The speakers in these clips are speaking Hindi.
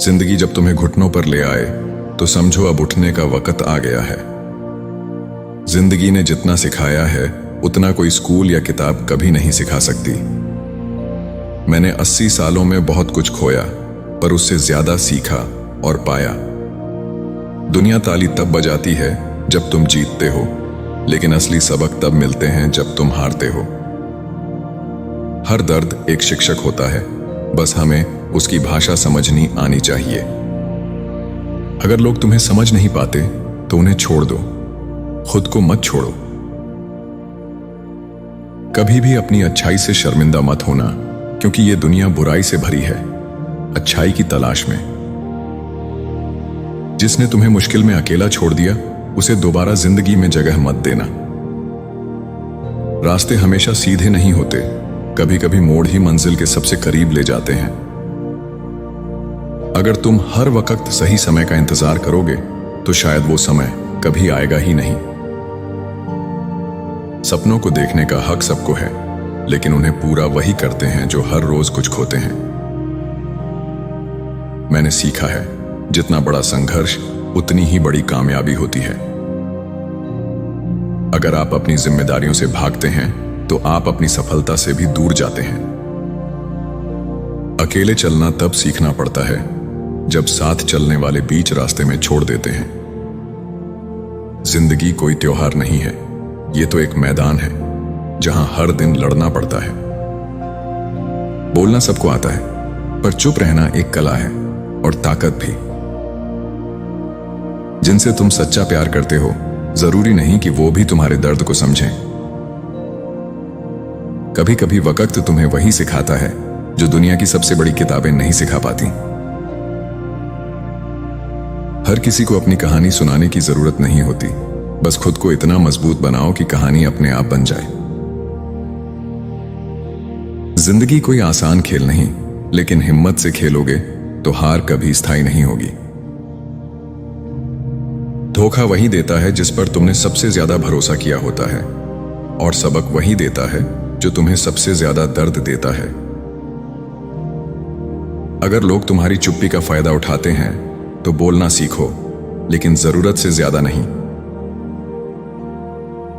जिंदगी जब तुम्हें घुटनों पर ले आए तो समझो अब उठने का वक्त आ गया है। जिंदगी ने जितना सिखाया है उतना कोई स्कूल या किताब कभी नहीं सिखा सकती। मैंने 80 सालों में बहुत कुछ खोया, पर उससे ज्यादा सीखा और पाया। दुनिया ताली तब बजाती है जब तुम जीतते हो, लेकिन असली सबक तब मिलते हैं जब तुम हारते हो। हर दर्द एक शिक्षक होता है, बस हमें उसकी भाषा समझनी आनी चाहिए। अगर लोग तुम्हें समझ नहीं पाते तो उन्हें छोड़ दो, खुद को मत छोड़ो। कभी भी अपनी अच्छाई से शर्मिंदा मत होना, क्योंकि ये दुनिया बुराई से भरी है, अच्छाई की तलाश में। जिसने तुम्हें मुश्किल में अकेला छोड़ दिया, उसे दोबारा जिंदगी में जगह मत देना। रास्ते हमेशा सीधे नहीं होते, कभी कभी मोड़ ही मंजिल के सबसे करीब ले जाते हैं। अगर तुम हर वक्त सही समय का इंतजार करोगे तो शायद वो समय कभी आएगा ही नहीं। सपनों को देखने का हक सबको है, लेकिन उन्हें पूरा वही करते हैं जो हर रोज कुछ खोते हैं। मैंने सीखा है, जितना बड़ा संघर्ष उतनी ही बड़ी कामयाबी होती है। अगर आप अपनी जिम्मेदारियों से भागते हैं तो आप अपनी सफलता से भी दूर जाते हैं। अकेले चलना तब सीखना पड़ता है जब साथ चलने वाले बीच रास्ते में छोड़ देते हैं। जिंदगी कोई त्योहार नहीं है, ये तो एक मैदान है जहां हर दिन लड़ना पड़ता है। बोलना सबको आता है, पर चुप रहना एक कला है और ताकत भी। जिनसे तुम सच्चा प्यार करते हो, जरूरी नहीं कि वो भी तुम्हारे दर्द को समझें। कभी कभी वक्त तुम्हें वही सिखाता है जो दुनिया की सबसे बड़ी किताबें नहीं सिखा पाती। हर किसी को अपनी कहानी सुनाने की जरूरत नहीं होती, बस खुद को इतना मजबूत बनाओ कि कहानी अपने आप बन जाए। जिंदगी कोई आसान खेल नहीं, लेकिन हिम्मत से खेलोगे तो हार कभी स्थायी नहीं होगी। धोखा वही देता है जिस पर तुमने सबसे ज्यादा भरोसा किया होता है, और सबक वही देता है जो तुम्हें सबसे ज्यादा दर्द देता है। अगर लोग तुम्हारी चुप्पी का फायदा उठाते हैं तो बोलना सीखो, लेकिन जरूरत से ज्यादा नहीं।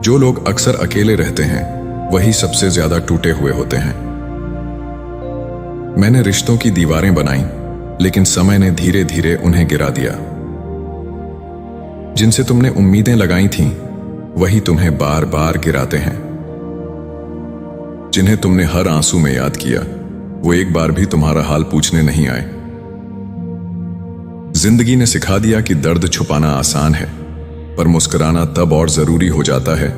जो लोग अक्सर अकेले रहते हैं वही सबसे ज्यादा टूटे हुए होते हैं। मैंने रिश्तों की दीवारें बनाई, लेकिन समय ने धीरे धीरे उन्हें गिरा दिया। जिनसे तुमने उम्मीदें लगाई थीं, वही तुम्हें बार बार गिराते हैं। जिन्हें तुमने हर आंसू में याद किया, वो एक बार भी तुम्हारा हाल पूछने नहीं आए। जिंदगी ने सिखा दिया कि दर्द छुपाना आसान है, पर मुस्कुराना तब और जरूरी हो जाता है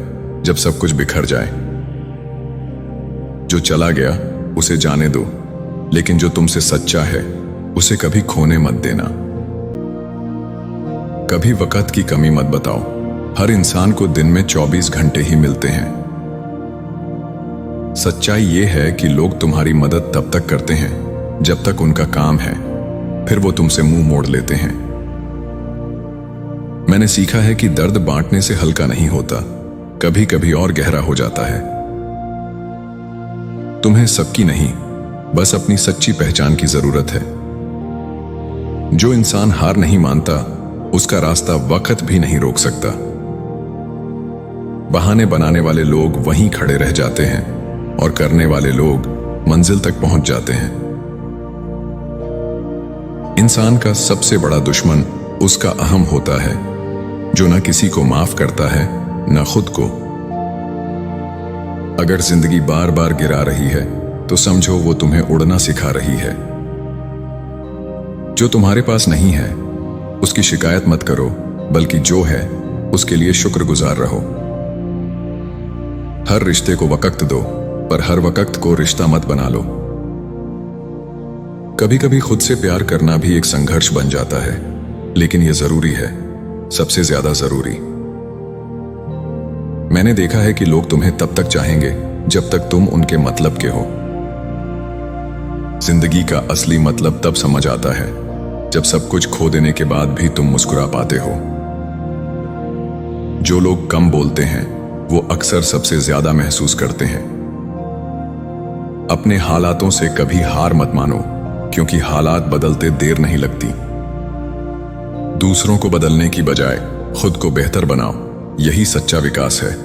जब सब कुछ बिखर जाए। जो चला गया उसे जाने दो, लेकिन जो तुमसे सच्चा है उसे कभी खोने मत देना। कभी वक्त की कमी मत बताओ, हर इंसान को दिन में 24 घंटे ही मिलते हैं। सच्चाई यह है कि लोग तुम्हारी मदद तब तक करते हैं जब तक उनका काम है, फिर वो तुमसे मुंह मोड़ लेते हैं। मैंने सीखा है कि दर्द बांटने से हल्का नहीं होता, कभी कभी और गहरा हो जाता है। तुम्हें सबकी नहीं, बस अपनी सच्ची पहचान की जरूरत है। जो इंसान हार नहीं मानता, उसका रास्ता वक्त भी नहीं रोक सकता। बहाने बनाने वाले लोग वहीं खड़े रह जाते हैं, और करने वाले लोग मंजिल तक पहुंच जाते हैं। इंसान का सबसे बड़ा दुश्मन उसका अहम होता है, जो न किसी को माफ करता है न खुद को। अगर जिंदगी बार बार गिरा रही है तो समझो वो तुम्हें उड़ना सिखा रही है। जो तुम्हारे पास नहीं है उसकी शिकायत मत करो, बल्कि जो है उसके लिए शुक्रगुजार रहो। हर रिश्ते को वक्त दो, पर हर वक्त को रिश्ता मत बना लो। कभी कभी खुद से प्यार करना भी एक संघर्ष बन जाता है, लेकिन यह जरूरी है, सबसे ज्यादा जरूरी। मैंने देखा है कि लोग तुम्हें तब तक चाहेंगे जब तक तुम उनके मतलब के हो। जिंदगी का असली मतलब तब समझ आता है जब सब कुछ खो देने के बाद भी तुम मुस्कुरा पाते हो। जो लोग कम बोलते हैं वो अक्सर सबसे ज्यादा महसूस करते हैं। अपने हालातों से कभी हार मत मानो, क्योंकि हालात बदलते देर नहीं लगती। दूसरों को बदलने की बजाय खुद को बेहतर बनाओ, यही सच्चा विकास है।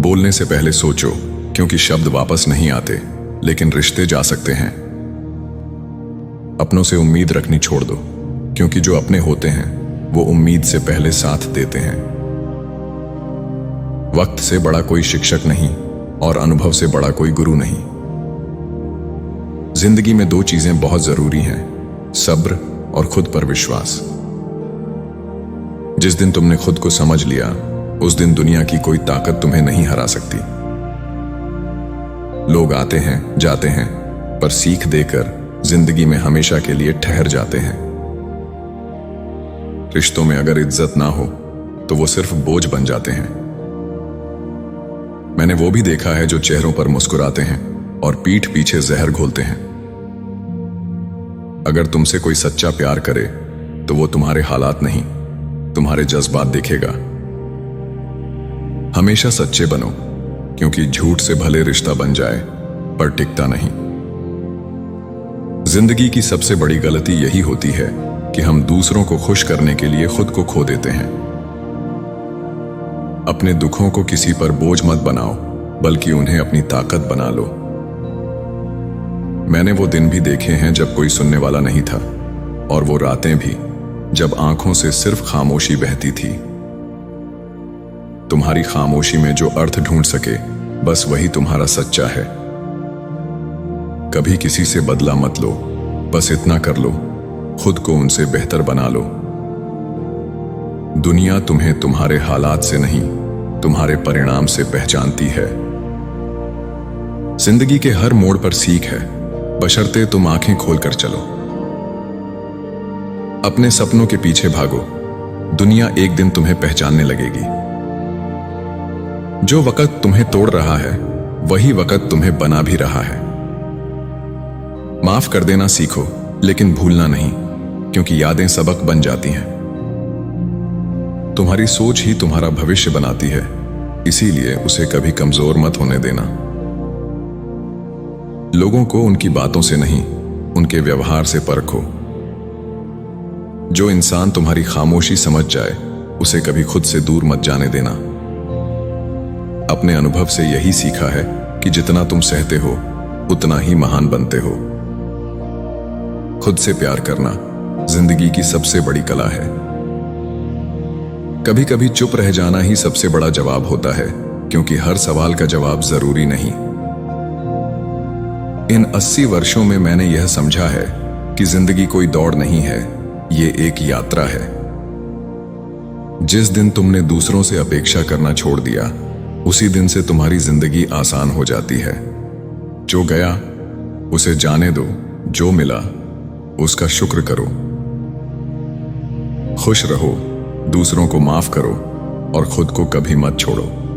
बोलने से पहले सोचो, क्योंकि शब्द वापस नहीं आते लेकिन रिश्ते जा सकते हैं। अपनों से उम्मीद रखनी छोड़ दो, क्योंकि जो अपने होते हैं वो उम्मीद से पहले साथ देते हैं। वक्त से बड़ा कोई शिक्षक नहीं और अनुभव से बड़ा कोई गुरु नहीं। जिंदगी में दो चीजें बहुत जरूरी हैं, सब्र और खुद पर विश्वास। जिस दिन तुमने खुद को समझ लिया, उस दिन दुनिया की कोई ताकत तुम्हें नहीं हरा सकती। लोग आते हैं जाते हैं, पर सीख देकर जिंदगी में हमेशा के लिए ठहर जाते हैं। रिश्तों में अगर इज्जत ना हो तो वो सिर्फ बोझ बन जाते हैं। मैंने वो भी देखा है जो चेहरों पर मुस्कुराते हैं और पीठ पीछे जहर घोलते हैं। अगर तुमसे कोई सच्चा प्यार करे तो वो तुम्हारे हालात नहीं, तुम्हारे जज्बात देखेगा। हमेशा सच्चे बनो, क्योंकि झूठ से भले रिश्ता बन जाए पर टिकता नहीं। जिंदगी की सबसे बड़ी गलती यही होती है कि हम दूसरों को खुश करने के लिए खुद को खो देते हैं। अपने दुखों को किसी पर बोझ मत बनाओ, बल्कि उन्हें अपनी ताकत बना लो। मैंने वो दिन भी देखे हैं जब कोई सुनने वाला नहीं था, और वो रातें भी जब आंखों से सिर्फ खामोशी बहती थी। तुम्हारी खामोशी में जो अर्थ ढूंढ सके, बस वही तुम्हारा सच्चा है। कभी किसी से बदला मत लो, बस इतना कर लो, खुद को उनसे बेहतर बना लो। दुनिया तुम्हें तुम्हारे हालात से नहीं, तुम्हारे परिणाम से पहचानती है। जिंदगी के हर मोड़ पर सीख है, बशर्ते तुम आंखें खोलकर चलो। अपने सपनों के पीछे भागो, दुनिया एक दिन तुम्हें पहचानने लगेगी। जो वक्त तुम्हें तोड़ रहा है, वही वक्त तुम्हें बना भी रहा है। माफ कर देना सीखो, लेकिन भूलना नहीं, क्योंकि यादें सबक बन जाती हैं। तुम्हारी सोच ही तुम्हारा भविष्य बनाती है, इसीलिए उसे कभी कमजोर मत होने देना। लोगों को उनकी बातों से नहीं, उनके व्यवहार से परखो। जो इंसान तुम्हारी खामोशी समझ जाए, उसे कभी खुद से दूर मत जाने देना। अपने अनुभव से यही सीखा है कि जितना तुम सहते हो, उतना ही महान बनते हो। खुद से प्यार करना जिंदगी की सबसे बड़ी कला है। कभी कभी चुप रह जाना ही सबसे बड़ा जवाब होता है, क्योंकि हर सवाल का जवाब जरूरी नहीं। इन 80 वर्षों में मैंने यह समझा है कि जिंदगी कोई दौड़ नहीं है, ये एक यात्रा है। जिस दिन तुमने दूसरों से अपेक्षा करना छोड़ दिया, उसी दिन से तुम्हारी जिंदगी आसान हो जाती है। जो गया उसे जाने दो, जो मिला उसका शुक्र करो। खुश रहो, दूसरों को माफ करो और खुद को कभी मत छोड़ो।